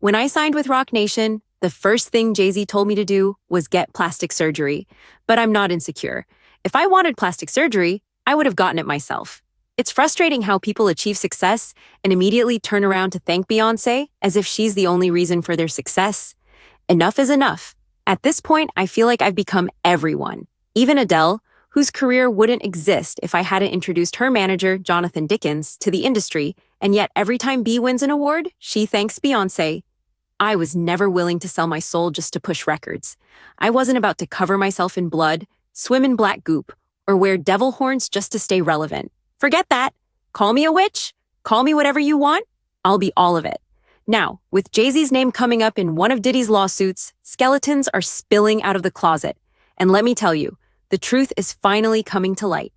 When I signed with Roc Nation, the first thing Jay-Z told me to do was get plastic surgery. But I'm not insecure. If I wanted plastic surgery, I would have gotten it myself. It's frustrating how people achieve success and immediately turn around to thank Beyoncé as if she's the only reason for their success. Enough is enough. At this point, I feel like I've become everyone. Even Adele, whose career wouldn't exist if I hadn't introduced her manager, Jonathan Dickens, to the industry, and yet every time B wins an award, she thanks Beyoncé. I was never willing to sell my soul just to push records. I wasn't about to cover myself in blood, swim in black goop, or wear devil horns just to stay relevant. Forget that. Call me a witch. Call me whatever you want. I'll be all of it. Now, with Jay-Z's name coming up in one of Diddy's lawsuits, skeletons are spilling out of the closet. And let me tell you, the truth is finally coming to light.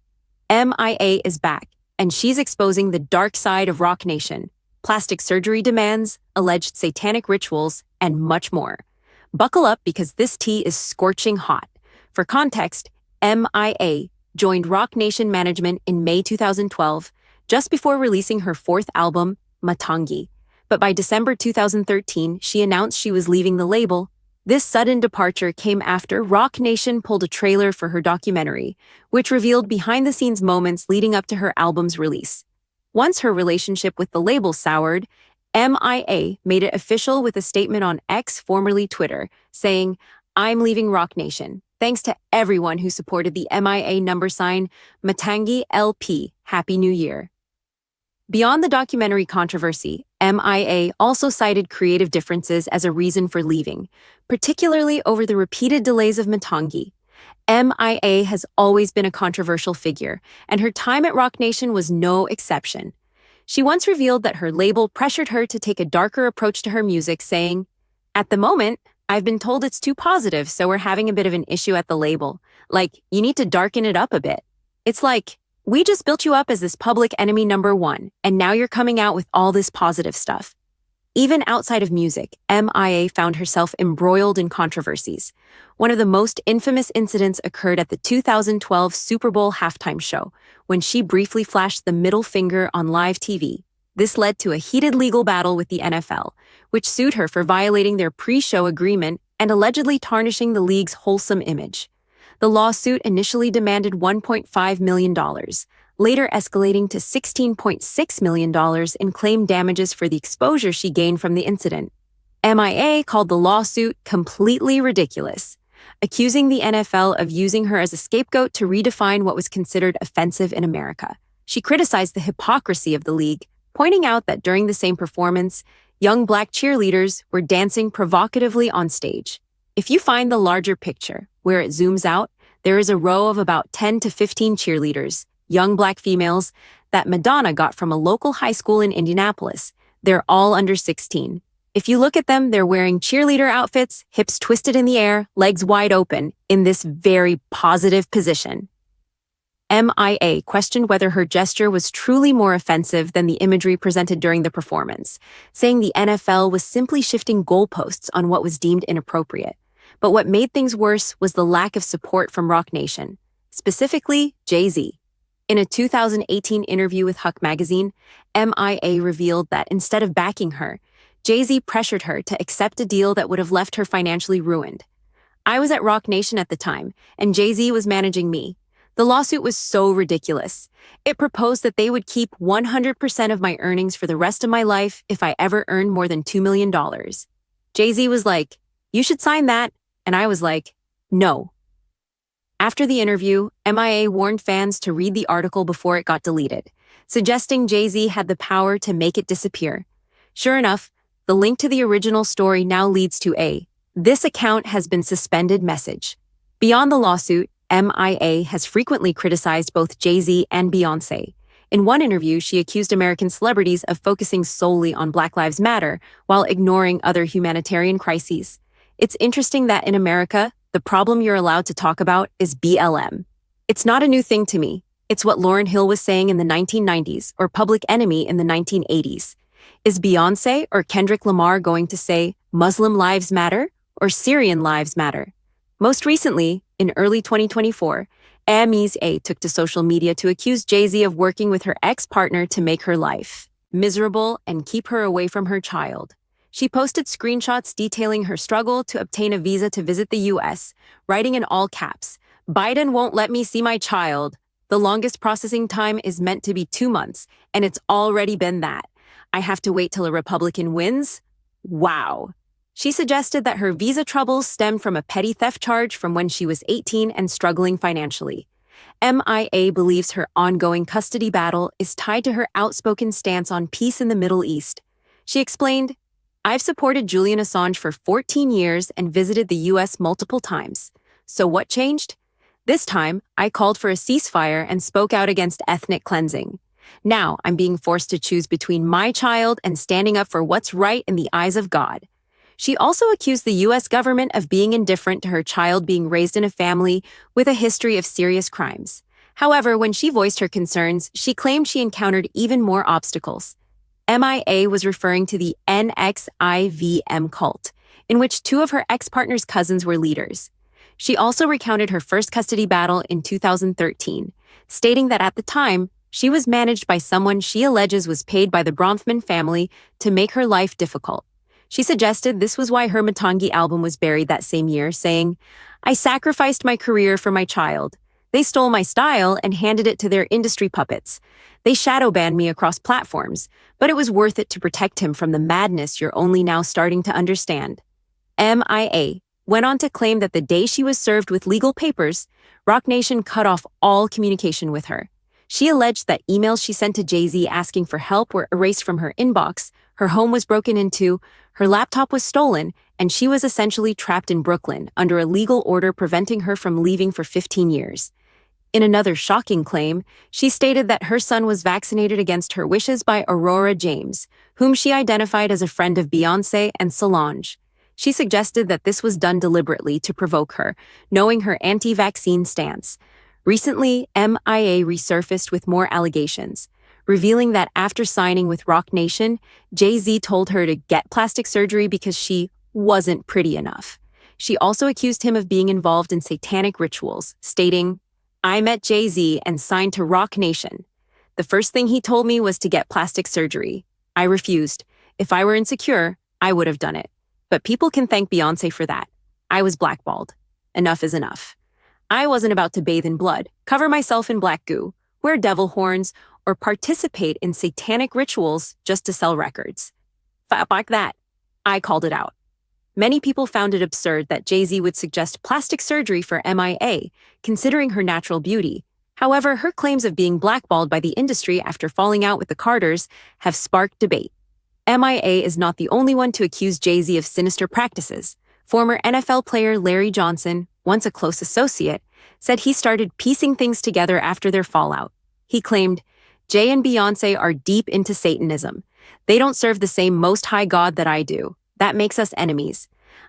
M.I.A. is back, and she's exposing the dark side of Roc Nation. Plastic surgery demands, alleged satanic rituals, and much more. Buckle up because this tea is scorching hot. For context, M.I.A. joined Roc Nation management in May 2012, just before releasing her fourth album, M.I.A. But by December 2013, she announced she was leaving the label. This sudden departure came after Roc Nation pulled a trailer for her documentary, which revealed behind-the-scenes moments leading up to her album's release. Once her relationship with the label soured, M.I.A. made it official with a statement on X, formerly Twitter, saying, "I'm leaving Roc Nation. Thanks to everyone who supported the M.I.A. number sign, M.I.A. LP. Happy New Year." Beyond the documentary controversy, M.I.A. also cited creative differences as a reason for leaving, particularly over the repeated delays of M.I.A. M.I.A. has always been a controversial figure, and her time at Roc Nation was no exception. She once revealed that her label pressured her to take a darker approach to her music, saying, "At the moment, I've been told it's too positive, so we're having a bit of an issue at the label. Like, you need to darken it up a bit. It's like, we just built you up as this public enemy number one, and now you're coming out with all this positive stuff." Even outside of music, M.I.A. found herself embroiled in controversies. One of the most infamous incidents occurred at the 2012 Super Bowl halftime show, when she briefly flashed the middle finger on live TV. This led to a heated legal battle with the NFL, which sued her for violating their pre-show agreement and allegedly tarnishing the league's wholesome image. The lawsuit initially demanded $1.5 million, later escalating to $16.6 million in claimed damages for the exposure she gained from the incident. M.I.A. called the lawsuit completely ridiculous, accusing the NFL of using her as a scapegoat to redefine what was considered offensive in America. She criticized the hypocrisy of the league, pointing out that during the same performance, young black cheerleaders were dancing provocatively on stage. If you find the larger picture, where it zooms out, there is a row of about 10 to 15 cheerleaders, young black females, that Madonna got from a local high school in Indianapolis. They're all under 16. If you look at them, they're wearing cheerleader outfits, hips twisted in the air, legs wide open, in this very positive position. M.I.A. questioned whether her gesture was truly more offensive than the imagery presented during the performance, saying the NFL was simply shifting goalposts on what was deemed inappropriate. But what made things worse was the lack of support from Roc Nation, specifically Jay-Z. In a 2018 interview with Huck magazine, M.I.A. revealed that instead of backing her, Jay-Z pressured her to accept a deal that would have left her financially ruined. "I was at Roc Nation at the time, and Jay-Z was managing me. The lawsuit was so ridiculous. It proposed that they would keep 100% of my earnings for the rest of my life if I ever earned more than $2 million. Jay-Z was like, "You should sign that." And I was like, "No." After the interview, M.I.A. warned fans to read the article before it got deleted, suggesting Jay-Z had the power to make it disappear. Sure enough, the link to the original story now leads to a "This account has been suspended" message. Beyond the lawsuit, M.I.A. has frequently criticized both Jay-Z and Beyoncé. In one interview, she accused American celebrities of focusing solely on Black Lives Matter while ignoring other humanitarian crises. It's interesting that in America, the problem you're allowed to talk about is BLM. It's not a new thing to me. It's what Lauryn Hill was saying in the 1990s or Public Enemy in the 1980s. Is Beyoncé or Kendrick Lamar going to say Muslim lives matter or Syrian lives matter? Most recently, in early 2024, M.I.A. took to social media to accuse Jay-Z of working with her ex-partner to make her life miserable and keep her away from her child. She posted screenshots detailing her struggle to obtain a visa to visit the US, writing in all caps, "Biden won't let me see my child. The longest processing time is meant to be 2 months, and it's already been that. I have to wait till a Republican wins?" Wow. She suggested that her visa troubles stemmed from a petty theft charge from when she was 18 and struggling financially. M.I.A. believes her ongoing custody battle is tied to her outspoken stance on peace in the Middle East. She explained, "I've supported Julian Assange for 14 years and visited the US multiple times. So what changed? This time, I called for a ceasefire and spoke out against ethnic cleansing. Now I'm being forced to choose between my child and standing up for what's right in the eyes of God." She also accused the US government of being indifferent to her child being raised in a family with a history of serious crimes. However, when she voiced her concerns, she claimed she encountered even more obstacles. M.I.A. was referring to the NXIVM cult, in which two of her ex-partner's cousins were leaders. She also recounted her first custody battle in 2013, stating that at the time, she was managed by someone she alleges was paid by the Bronfman family to make her life difficult. She suggested this was why her Matangi album was buried that same year, saying, "I sacrificed my career for my child. They stole my style and handed it to their industry puppets. They shadow banned me across platforms, but it was worth it to protect him from the madness you're only now starting to understand." M.I.A. went on to claim that the day she was served with legal papers, Roc Nation cut off all communication with her. She alleged that emails she sent to Jay-Z asking for help were erased from her inbox, her home was broken into, her laptop was stolen, and she was essentially trapped in Brooklyn under a legal order preventing her from leaving for 15 years. In another shocking claim, she stated that her son was vaccinated against her wishes by Aurora James, whom she identified as a friend of Beyoncé and Solange. She suggested that this was done deliberately to provoke her, knowing her anti-vaccine stance. Recently, M.I.A. resurfaced with more allegations, revealing that after signing with Roc Nation, Jay-Z told her to get plastic surgery because she wasn't pretty enough. She also accused him of being involved in satanic rituals, stating, "I met Jay-Z and signed to Roc Nation. The first thing he told me was to get plastic surgery. I refused. If I were insecure, I would have done it. But people can thank Beyoncé for that. I was blackballed. Enough is enough. I wasn't about to bathe in blood, cover myself in black goo, wear devil horns, or participate in satanic rituals just to sell records. Fuck like that. I called it out." Many people found it absurd that Jay-Z would suggest plastic surgery for M.I.A., considering her natural beauty. However, her claims of being blackballed by the industry after falling out with the Carters have sparked debate. M.I.A. is not the only one to accuse Jay-Z of sinister practices. Former NFL player Larry Johnson, once a close associate, said he started piecing things together after their fallout. He claimed, "Jay and Beyoncé are deep into Satanism. They don't serve the same Most High God that I do. That makes us enemies.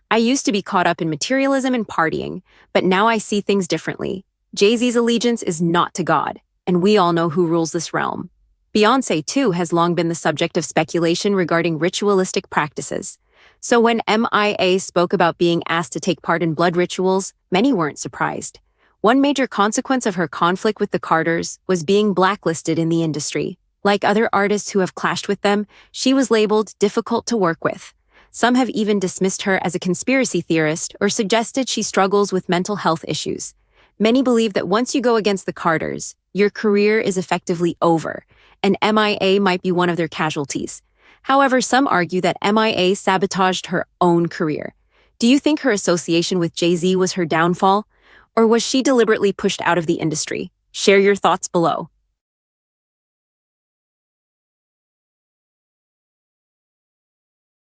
I used to be caught up in materialism and partying, but now I see things differently. Jay-Z's allegiance is not to God, and we all know who rules this realm." Beyoncé, too, has long been the subject of speculation regarding ritualistic practices. So when M.I.A. spoke about being asked to take part in blood rituals, many weren't surprised. One major consequence of her conflict with the Carters was being blacklisted in the industry. Like other artists who have clashed with them, she was labeled difficult to work with. Some have even dismissed her as a conspiracy theorist or suggested she struggles with mental health issues. Many believe that once you go against the Carters, your career is effectively over, and M.I.A. might be one of their casualties. However, some argue that M.I.A. sabotaged her own career. Do you think her association with Jay-Z was her downfall? Or was she deliberately pushed out of the industry? Share your thoughts below.